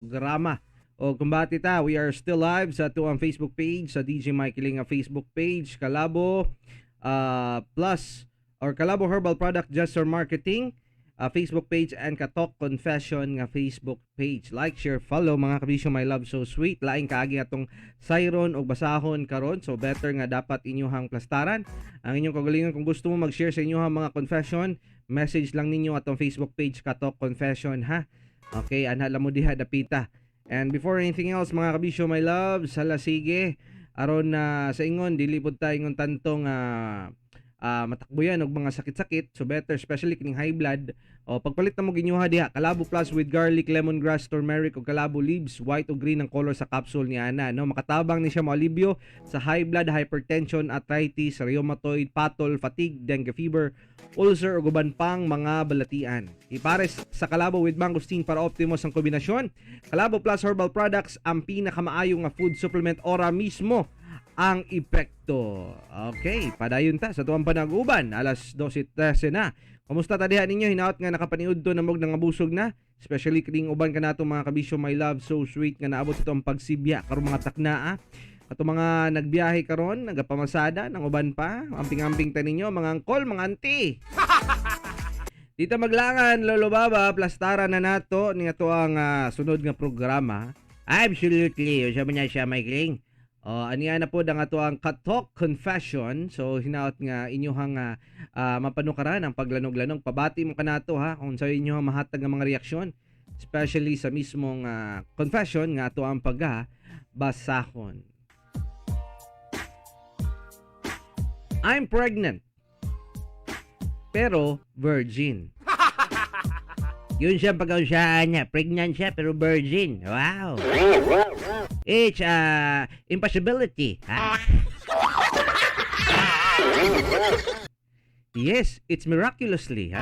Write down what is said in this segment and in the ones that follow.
programa. O kumbati ta, we are still live sa tuang Facebook page, sa DJ Michaeling Facebook page, Kalabo Plus or Kalabo Herbal Product Just for Marketing Facebook page and Katok Confession nga Facebook page. Like, share, follow mga kabisyo, my love so sweet. Laing kaagi atong sayron o basahon karon. So better nga dapat inyong plastaran ang inyong kagalingan. Kung gusto mo mag-share sa inyong mga confession, message lang ninyo atong Facebook page Katok Confession ha. Okay, anhala mo diha dapita. And before anything else, mga kabisyo, my love, sala sige, aron na sa ingon, dili pod ta ingon tantong matakbuyan og mga sakit-sakit. So better, especially kining high blood, o pagpalit na mo ginyuha diha, Kalabo Plus with garlic, lemongrass, turmeric, o Kalabo leaves, white o green ang color sa capsule ni ana. No? Makatabang ni siya moalibyo sa high blood, hypertension, arthritis, rheumatoid, patol, fatigue, dengue fever, ulcer o guban pang mga balatian. Ipares sa Kalabo with mangosteen para optimos ang kombinasyon. Kalabo Plus Herbal Products, ang pinakamaayong nga food supplement ora mismo ang epekto. Okay, padayon ta sa tuwang panag-uban, alas 12:13 na. Kumusta ta diha ninyo? Hinaot nga nakapaniud to namog nang abusog na. Especially kining uban kanato mga kabisyo, my love so sweet nga naabot itong pagsibya karon mga taknaa. Ato mga nagbiyahe karon, nagapamasada ng uban pa. Amping-amping ta ninyo mga angkol, mga auntie. Dito maglangan, Lolo Baba, plastara na nato ni ato ang sunod nga programa. Absolutely, sabi niya siya, Michaeling. Aniya na po ang ato ang Katok Confession. So hinaot nga inyohang mapanukaran ang paglanog-lanog. Pabati mo kanato ha kung sa inyo mahatag nga mga reaksyon, especially sa mismong confession nga ato ang basahon. I'm pregnant pero virgin. Yun siya pagkausaan niya. Pregnant siya pero virgin. Wow. It's impossibility. Yes, it's miraculously.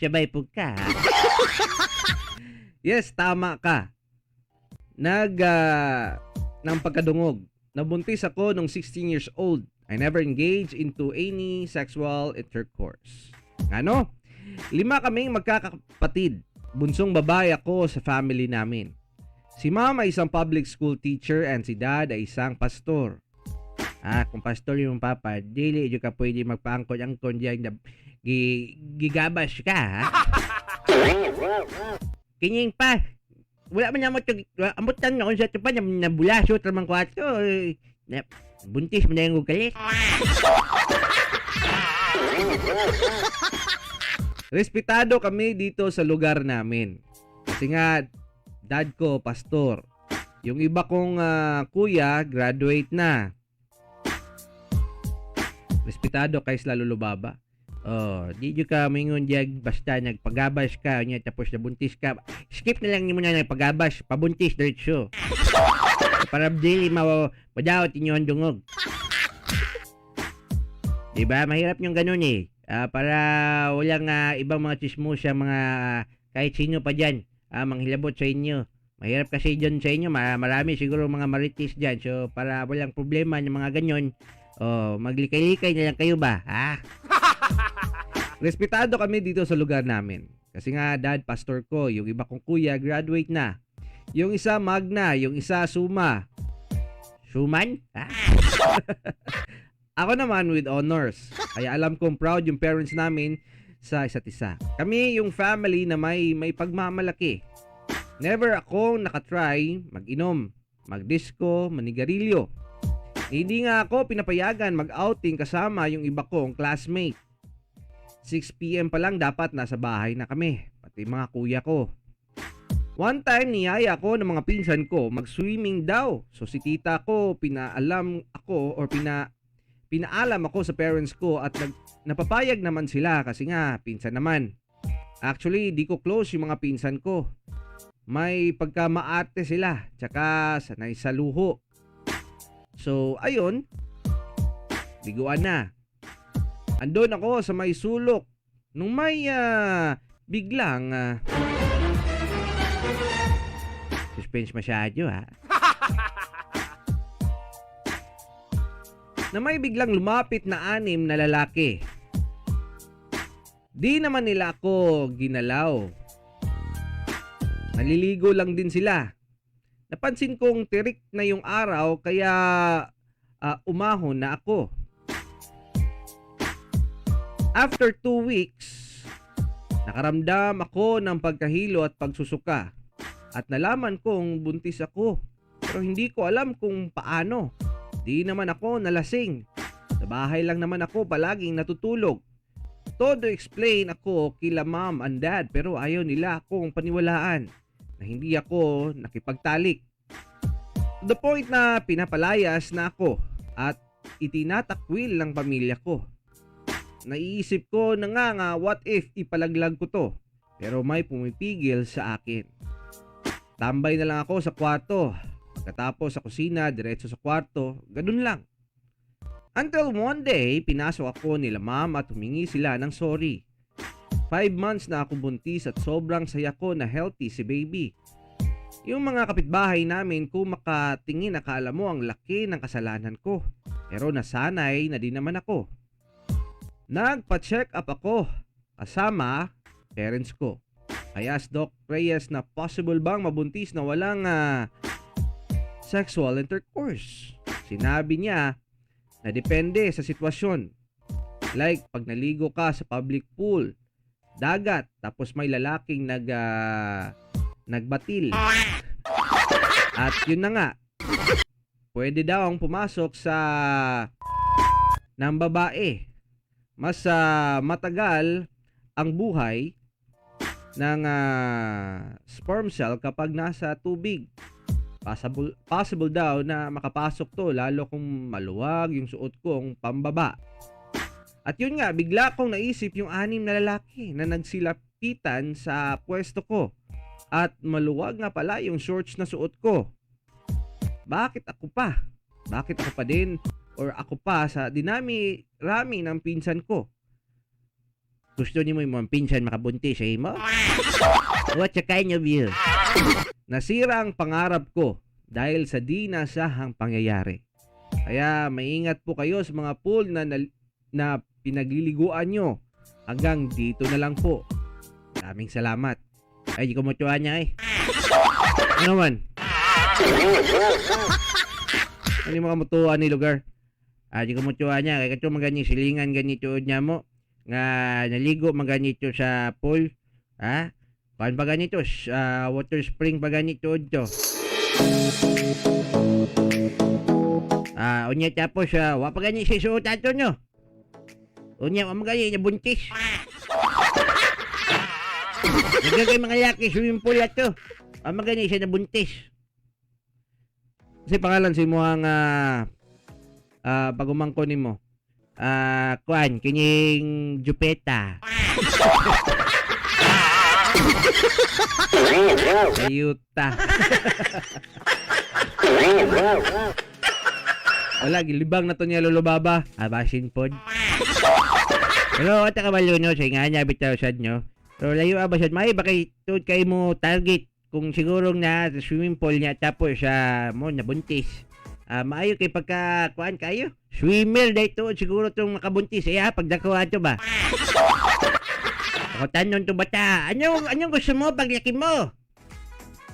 Sabay po ka. Yes, tama ka. Nang pagkadungog. Nabuntis ako nung 16 years old. I never engaged into any sexual intercourse. Ano? 5 kaming magkakapatid. Bunsong babae ako sa family namin. Si mama ay isang public school teacher and si dad ay isang pastor. Kung pastor yung papa, dili yung ka pwede magpaangkod-angkod diyan gigabas ka, ha? Kinying pa, wala man namot amutan na kung sa tupa na bulasot ramang kwato. Buntis mo na yung ugalit. Respetado kami dito sa lugar namin. Kasi nga, dad ko, pastor. Yung iba kong kuya, graduate na. Respetado kay Lolo Baba. Di nyo ka mingon diyag basta nagpagabas ka, niya, tapos nabuntis ka. Skip na lang niyo muna nagpagabas, pabuntis, diretso. Para dili madawat inyo ang dungog. Diba? Mahirap yung ganun eh. Para walang ibang mga chismosa, mga kahit sino pa dyan, manghilabot sa inyo. Mahirap kasi dyan sa inyo, marami siguro mga maritis dyan. So, para walang problema ng mga ganyan, maglikay-likay na lang kayo ba? Respetado kami dito sa lugar namin. Kasi nga, dad, pastor ko, yung iba kong kuya, graduate na. Yung isa, magna, yung isa, suma. Suman? Ako naman with honors. Kaya alam kong proud yung parents namin sa isa't isa. Kami yung family na may pagmamalaki. Never akong nakatry mag-inom, mag-disco, manigarilyo. Hindi nga ako pinapayagan mag-outing kasama yung iba kong classmate. 6 PM pa lang dapat nasa bahay na kami, pati mga kuya ko. One time niyaya ko ng mga pinsan ko mag-swimming daw. So si tita ko pinaalam ako sa parents ko at napapayag naman sila kasi nga pinsan naman. Actually, di ko close yung mga pinsan ko. May pagkamaarte sila, tsaka sanay sa luho. So, ayun, biguan na. Andun ako sa may sulok nung may biglang suspense masyado ha. Na may biglang lumapit na 6 na lalaki. Di naman nila ako ginalaw. Naliligo lang din sila. Napansin kong tirik na yung araw kaya umahon na ako. After 2 weeks, nakaramdam ako ng pagkahilo at pagsusuka at nalaman kong buntis ako. Pero hindi ko alam kung paano. Di naman ako nalasing. Sa bahay lang naman ako palaging natutulog. Todo explain ako kila mom and dad pero ayaw nila akong paniwalaan na hindi ako nakipagtalik. To the point na pinapalayas na ako at itinatakwil ng pamilya ko. Naiisip ko na nga what if ipalaglag ko to, pero may pumipigil sa akin. Tambay na lang ako sa kwarto. Pagkatapos sa kusina, diretso sa kwarto, ganun lang. Until one day, pinasok ako nila ma'am at humingi sila ng sorry. 5 months na ako buntis at sobrang saya ko na healthy si baby. Yung mga kapitbahay namin kung makatingin akala mo ang laki ng kasalanan ko. Pero nasanay na din naman ako. Nagpa-check up ako kasama parents ko. I asked Doc Reyes na possible bang mabuntis na walang sexual intercourse. Sinabi niya na depende sa sitwasyon. Like pag naligo ka sa public pool, dagat, tapos may lalaking nagbatil. At yun na nga, pwede daw ang pumasok sa ng babae. Mas matagal ang buhay ng sperm cell kapag nasa tubig. Possible daw na makapasok to lalo kung maluwag yung suot kong pambaba. At yun nga, bigla kong naisip yung 6 na lalaki na nagsilapitan sa pwesto ko. At maluwag nga pala yung shorts na suot ko. Bakit ako pa? Bakit ako pa din? Or ako pa sa dinami-rami ng pinsan ko? Gusto niyo mo yung mga pinsan makabuntis eh mo? What's a kind of you? Nasira ang pangarap ko dahil sa di nasahang pangyayari. Kaya maingat po kayo sa mga pool na pinagliliguan nyo. Hanggang dito na lang po. Maraming salamat. Ay, di ko motuan niya eh. Ano man? Ano yung mga motuan ni lugar? Di ko motuan niya. Kaya ito magani silingan ganito niya mo. Nga naligo maganito sa pool. Ha? Kuan pa ganito? Water spring pa ganito ito. Unya tapos wa pa ganito si suotan to nyo. Unya wa magani na buntis. Nagagay mga laki swimming pool ato. Magani siya na buntis. Kasi pangalan si mo ang pagumangko nimo. Kuan kining Jupeta. Ayuta. Wala gilibang na to niya lulubaba. Basin pod. Pero ata ka maluno sa nga niya bitaw sad nyo. Pero layo abasad may bakit tuod kay mo target kung sigurong na sa swimming pool niya tapos mo nabuntis. Maayo kay pagka kuan kayo. Swimmer dahito siguro tong makabuntis pagdakuha to ba. Ako tanon to bata. Anong gusto mo paglaki mo?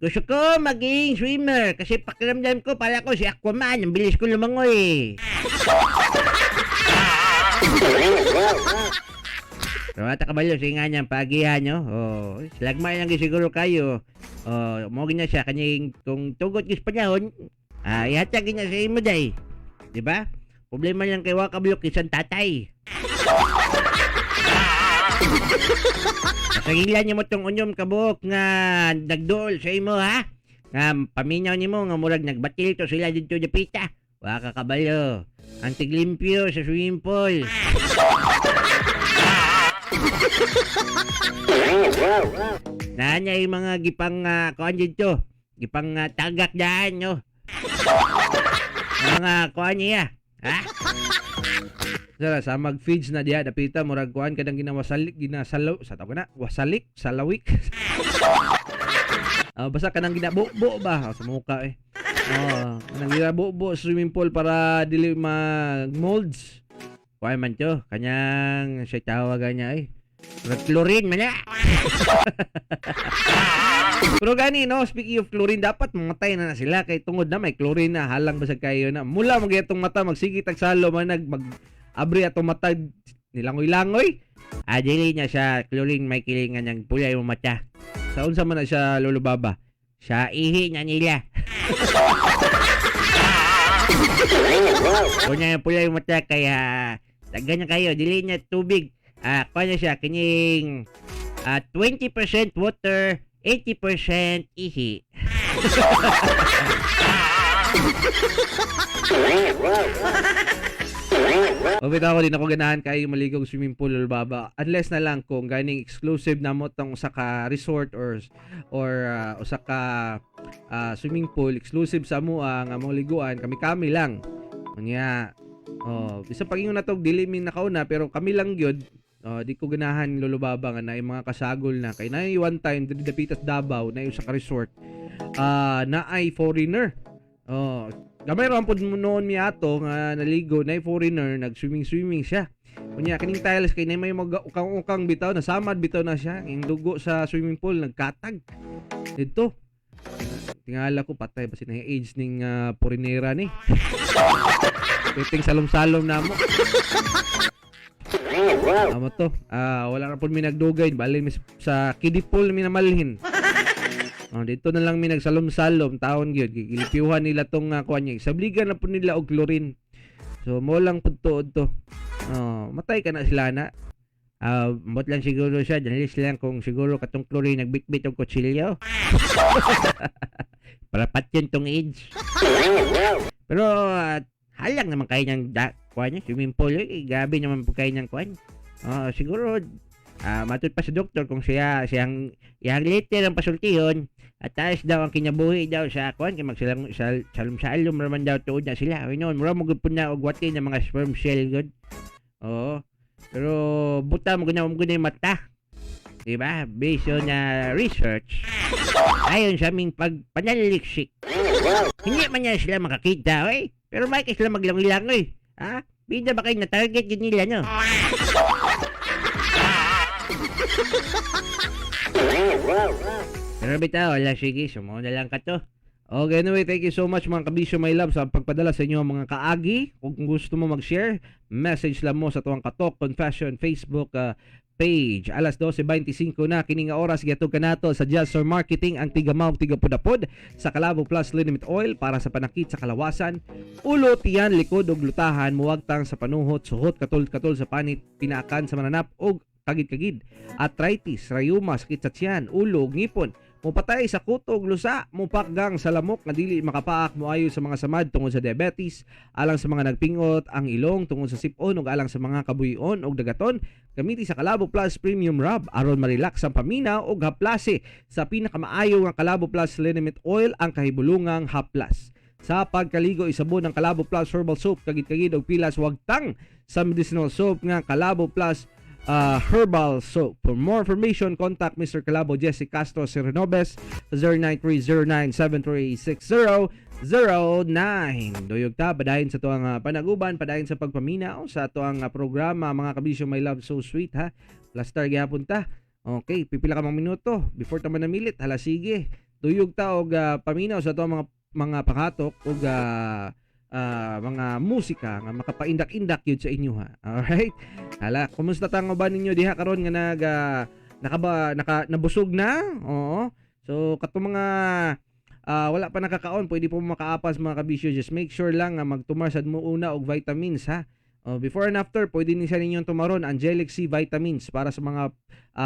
Gusto ko maging swimmer kasi pakiramdam ko para ko si Aquaman. Ang bilis ko lumangoy. Pero ata kabalo sa nga niyang pagihan nyo. Silagmay lang siguro kayo. Umogin na siya kanyang kung tugot gis panahon. Ihatagin niya sa imo day. Diba? Problema lang kay Wakablok isang tatay. Nasagilan niyo mo tong unyom kabuk nga nagdool sa imo ha? Nga paminaw nimo nga murag nagbatil to sila dito Japita. Waka kabalo. Antiglimpyo sa swimming pool. Nanya yung mga gipang kuan dito. Gipang tagak daan nyo. Mga kuan niya. Ha? Sa mag-feeds na diya dapita murag kuan kadang ginasalaw sa tawag na wasalik salawik. Basta kanang ginabubo ba sa muka eh. Kanang ginabubo swimming pool para dili mag-molds. Kuan man to kanyang siya tawagan niya eh. Chlorine man na. Pero gani no, speaking of chlorine, dapat mamatay na sila kay tungod na may chlorine na halang basag kayo na. Mula magyatong mata magsigit ag salo man mag abri atong mata nilangoy-langoy. Dili niya siya chlorine may kilingan yang pulay yung mata. Sa unsa man na siya Lolo Baba? Sa ihi niya nila. Kunya yung pulay yung mata kaya ganyan kayo, dili niya tubig. Kunya siya kining 20% water, 80% ihi. Bitaw ako din ako ganahan kayo maligog swimming pool or baba unless na lang kung ganing exclusive na mo tong usa ka resort or usa ka swimming pool exclusive sa mo nga mong liguan kami lang. Unya bisa pagingon na tog dili min nakauna pero kami lang gyud. Di ko ganahan Lolo Baba nga na yung mga kasagol na kay na one time diri dapitas Davao na yung sa resort na ay foreigner. Gamay ra pud mo noon mi ato nga naligo na foreigner nag-swimming siya. Kunya kining tiles kay na may ukang bitaw nasamad bitaw na siya ang dugo sa swimming pool nagkatag. Dito. Tingala ko patay ba na age ning foreignera ni. Piting salom-salom na mo. Amo to. Wala na po mi nagdugay. Balin sa kiddie pool mi namalhin. Dito na lang mi nagsalom-salom taon gyud. Gilipiuhan nila tong kuan niya. Sabligan na po nila og chlorine. So mo lang pud tuod to. Matay ka na sila na. Mot lang siguro siya. Dalis lang kung siguro katong chlorine nagbitbit og kutsilyo. Para patyon tong age. Pero halang naman kayo niyang kuan niya, swimming pool. Gabi naman po kayo niyang kuan. Siguro, matut pa sa doktor kung siyang letter ang pasultihon at taas daw ang kinabuhi daw sa kuan kay magsalom-salom raman daw tuod na sila. Noon, mura mo gud na og wati ng mga sperm cell good. Pero buta mo gud yung mata. Diba? Based on research, ayon sa aming pananaliksik. Hindi man niya sila makakita, pero may sila maglangoy-langoy. Bida ba kayo na-target yun nila, no? Pero bitaw, wala sige, sumunod na lang ka to. Okay, anyway, thank you so much mga kabisyo my love sa pagpadala sa inyo mga kaagi. Kung gusto mo mag-share, message lang mo sa tuwang Katok Confession Facebook page. Alas 12:25 na kining oras giatog kanato sa Just Marketing ang tigamaw tigapudapod sa Calabo Plus Liniment Oil para sa panakit sa kalawasan, ulo, tiyan, likod ug lutahan, muwagtang sa panuhot, suhot, katol sa panit, pinaakan sa mananap ug kagid-kagid, arthritis, rayuma, sakit sa tiyan, ulo, ngipon, mupatay sa kuto ug lusa, mupakgang sa lamok nga dili makapaak moayo sa mga samad tungod sa diabetes, alang sa mga nagpingot ang ilong tungod sa sipon ug alang sa mga kabuyon ug dagaton, gamiti sa Calabo Plus Premium Rub aron ma-relax ang pamina ug haplase sa pinakamaayo nga Calabo Plus Liniment Oil ang kahibulungang haplas. Sa pagkaligo isabon ng Calabo Plus Herbal Soap kagid-kagid og pilas wagtang sa medicinal soap nga Calabo Plus Herbal Soap. For more information, contact Mr. Calabo Jesse Castro Sirenobes sa 0930-973-6009. Duyog ta, padahin sa tuang panaguban, padahin sa pagpaminaw sa tuang programa, mga kabisyo My Love So Sweet ha. Lastar gyapon ta. Okay, pipila ka mga minuto before ta man namilit. Hala sige. Duyog ta og paminaw sa tuang mga panghatok ug mga musika nga makapaindak-indak yun sa inyo ha. Alright? Hala, kumusta tango ba ninyo diha karon nga nabusog na? Oo. So katong mga wala pa nakakaon, pwede po makaapas mga kabisyo. Just make sure lang nga magtumarsad mo una og vitamins ha. Before and after, pwede ni sa ninyong tumaron Angelic C vitamins para sa mga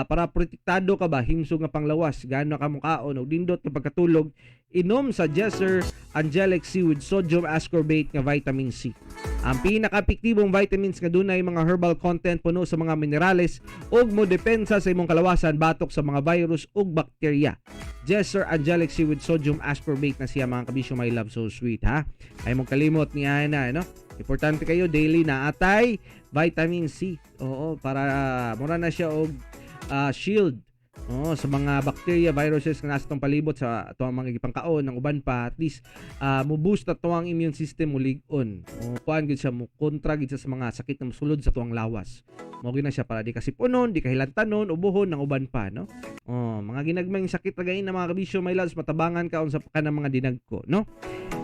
para protektado ka ba himsog nga panglawas, gaano ka mukaon og dindot nga pagkatulog, inom sa Jesser Angelic C with sodium ascorbate nga vitamin C. Ang pinaka-epektibong vitamins nga dunay mga herbal content puno sa mga minerales ug mo depensa sa imong kalawasan batok sa mga virus ug bakterya. Jesser Angelic C with sodium ascorbate na siya mga kabisyo My Love So Sweet ha. Ay mong kalimot ni ana no. Importante kayo daily na atay vitamin C. Oo, para mura na siya og shield Sa mga bacteria, viruses nga nasa tong palibot sa atong mga gipangkaon ng uban pa, at least mo-boost na tuwang immune system mo lig-on. Kuan gid siya mo kontra gid siya sa mga sakit na mosulod sa tuwang lawas. Mo gid na siya para di kasipunon, di kahilantanon, ubuhon ng uban pa, no? Mga ginagmayng sakit ra gayon na mga kabisyo, my loves, matabangan ka unsa pa ka ng mga dinagko, no?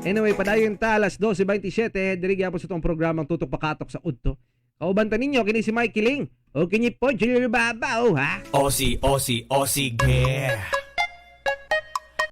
Anyway, padayon ta alas 12:27 diri gyapon sa tong programang Tutok Pakatok sa Udto. Kauban ta ninyo kini si Mike Kiling. O kinyi po, Junior Babaw, ha? O sige.